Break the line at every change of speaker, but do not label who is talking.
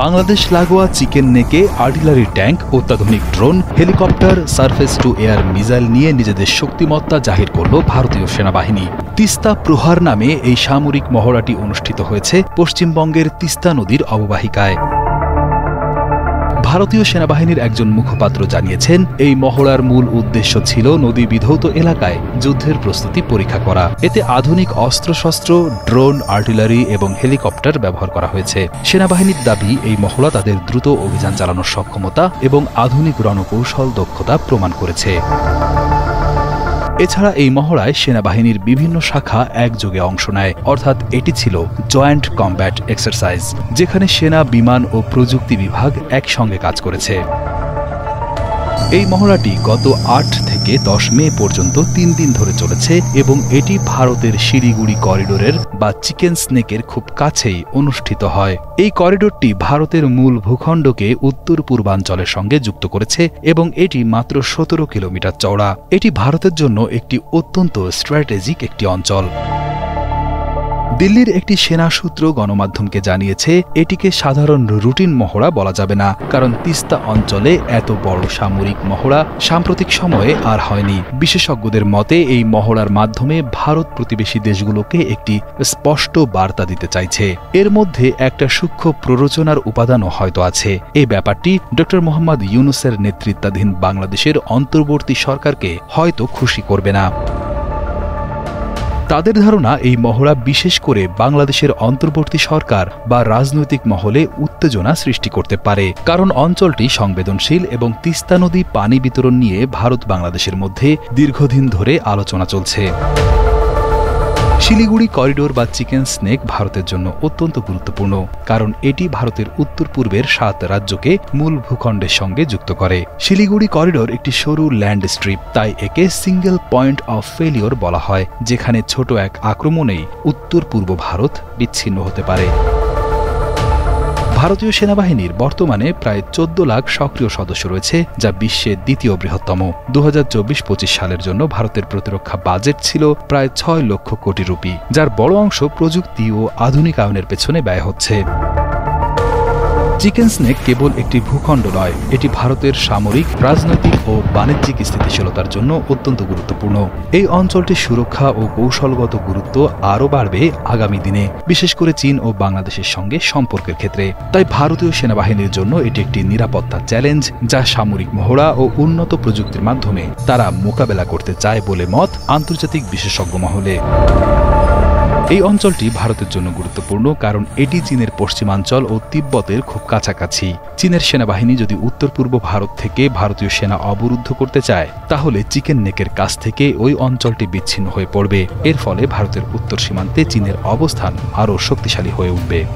বাংলাদেশ লাগোয়া চিকেন নেকে artillery tank, অত্যাধুনিক drone, helicopter, surface two air missile নিয়ে নিজেদের শক্তিমত্তা জাহির করল ভারতীয় সেনাবাহিনী। তিস্তা প্রহার নামে এই সামরিক মহড়াটি অনুষ্ঠিত হয়েছে পশ্চিমবঙ্গের তিস্তা নদীর অববাহিকায়। ভারতীয় সেনাবাহিনীর একজন মুখপাত্র জানিয়েছেন, এই মহড়ার মূল উদ্দেশ্য ছিল নদী বিধৌত এলাকায় যুদ্ধের প্রস্তুতি পরীক্ষা করা। এতে আধুনিক অস্ত্রশস্ত্র, ড্রোন, আর্টিলারি এবং হেলিকপ্টার ব্যবহার করা হয়েছে। সেনাবাহিনীর দাবি, এই মহড়া তাদের দ্রুত অভিযান চালানোর সক্ষমতা এবং আধুনিক রণকৌশল দক্ষতা প্রমাণ করেছে। এছাড়া এই মহড়ায় সেনাবাহিনীর বিভিন্ন শাখা একযোগে অংশ নেয়, অর্থাৎ এটি ছিল জয়েন্ট কমব্যাট এক্সারসাইজ, যেখানে সেনা, বিমান ও প্রযুক্তি বিভাগ একসঙ্গে কাজ করেছে। এই মহড়াটি গত ৮ থেকে ১০ মে পর্যন্ত ৩ দিন ধরে চলেছে এবং এটি ভারতের শিলিগুড়ি করিডোরের বা চিকেন স্নেকের খুব কাছেই অনুষ্ঠিত হয়। এই করিডোরটি ভারতের মূল ভূখণ্ডকে উত্তর পূর্বাঞ্চলের সঙ্গে যুক্ত করেছে এবং এটি মাত্র ১৭ কিলোমিটার চওড়া। এটি ভারতের জন্য একটি অত্যন্ত স্ট্র্যাটেজিক একটি অঞ্চল। দিল্লির একটি সেনা সূত্র গণমাধ্যমকে জানিয়েছে, এটিকে সাধারণ রুটিন মহড়া বলা যাবে না, কারণ তিস্তা অঞ্চলে এত বড় সামরিক মহড়া সাম্প্রতিক সময়ে আর হয়নি। বিশেষজ্ঞদের মতে, এই মহড়ার মাধ্যমে ভারত প্রতিবেশী দেশগুলোকে একটি স্পষ্ট বার্তা দিতে চাইছে। এর মধ্যে একটা সূক্ষ্ম প্ররোচনার উপাদানও হয়তো আছে। এই ব্যাপারটি ড মোহাম্মদ ইউনূসের নেতৃত্বাধীন বাংলাদেশের অন্তর্বর্তী সরকারকে হয়তো খুশি করবে না। তাদের ধারণা, এই মহড়া বিশেষ করে বাংলাদেশের অন্তর্বর্তী সরকার বা রাজনৈতিক মহলে উত্তেজনা সৃষ্টি করতে পারে, কারণ অঞ্চলটি সংবেদনশীল এবং তিস্তা নদী পানি বিতরণ নিয়ে ভারত বাংলাদেশের মধ্যে দীর্ঘদিন ধরে আলোচনা চলছে। শিলিগুড়ি করিডোর বা চিকেন স্নেক ভারতের জন্য অত্যন্ত গুরুত্বপূর্ণ, কারণ এটি ভারতের উত্তর পূর্বের ৭ রাজ্যকে মূল ভূখণ্ডের সঙ্গে যুক্ত করে। শিলিগুড়ি করিডোর একটি সরু ল্যান্ড স্ট্রিপ, তাই একে সিঙ্গেল পয়েন্ট অফ ফেলিওর বলা হয়, যেখানে ছোট এক আক্রমণেই উত্তর পূর্ব ভারত বিচ্ছিন্ন হতে পারে। ভারতীয় সেনাবাহিনীর বর্তমানে প্রায় ১৪ লাখ সক্রিয় সদস্য রয়েছে, যা বিশ্বের দ্বিতীয় বৃহত্তম। ২০২৪-২৫ সালের জন্য ভারতের প্রতিরক্ষা বাজেট ছিল প্রায় ৬ লক্ষ কোটি রুপি, যার বড় অংশ প্রযুক্তি ও আধুনিকায়নের পেছনে ব্যয় হচ্ছে। চিকেন স্নেক কেবল একটি ভূখণ্ড নয়, এটি ভারতের সামরিক, রাজনৈতিক ও বাণিজ্যিক স্থিতিশীলতার জন্য অত্যন্ত গুরুত্বপূর্ণ। এই অঞ্চলটির সুরক্ষা ও কৌশলগত গুরুত্ব আরও বাড়বে আগামী দিনে, বিশেষ করে চীন ও বাংলাদেশের সঙ্গে সম্পর্কের ক্ষেত্রে। তাই ভারতীয় সেনাবাহিনীর জন্য এটি একটি নিরাপত্তা চ্যালেঞ্জ, যা সামরিক মহড়া ও উন্নত প্রযুক্তির মাধ্যমে তারা মোকাবেলা করতে চায় বলে মত আন্তর্জাতিক বিশেষজ্ঞ মহলে। এই অঞ্চলটি ভারতের জন্য গুরুত্বপূর্ণ, কারণ এটি চীনের পশ্চিমাঞ্চল ও তিব্বতের খুব কাছাকাছি। চীনের সেনাবাহিনী যদি উত্তর পূর্ব ভারত থেকে ভারতীয় সেনা অবরুদ্ধ করতে চায়, তাহলে চিকেন নেকের কাছ থেকে ওই অঞ্চলটি বিচ্ছিন্ন হয়ে পড়বে। এর ফলে ভারতের উত্তর সীমান্তে চীনের অবস্থান আরও শক্তিশালী হয়ে উঠবে।